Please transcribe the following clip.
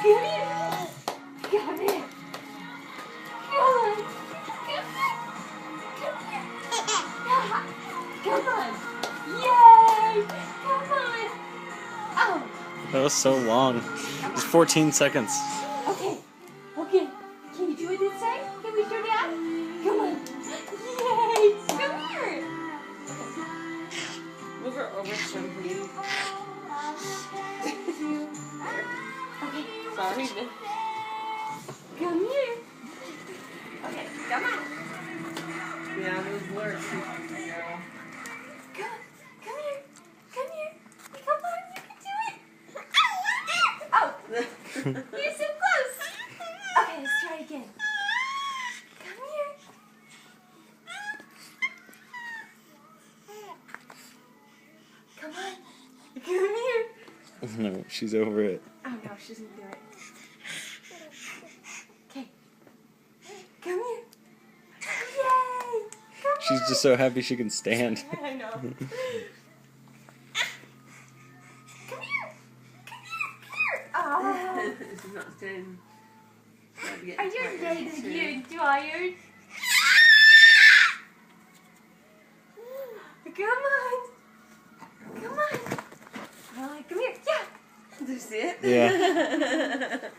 Come here. Come here. Come on. Come on. Yay! Come on. Oh. That was so long. It was 14 seconds. Okay. Okay. Can you do it this time? Can we show Dad? Come on. Yay! Come here. Move her over some, please. Okay. Sorry. Come here. Okay. Come on. Yeah, those work. Come here. Come here. Come on. You can do it. Oh. You're so close. Okay, let's try again. Come here. Come on. Come here. No, she's over it. Oh no, she doesn't do it. Okay. Come here. Yay! Come She's on. just so happy she can stand. I know. Come here. Come here. Oh. She's not standing. Are your legs getting tired? Come on. Come on. Come here. Yeah. Do you see it? Yeah.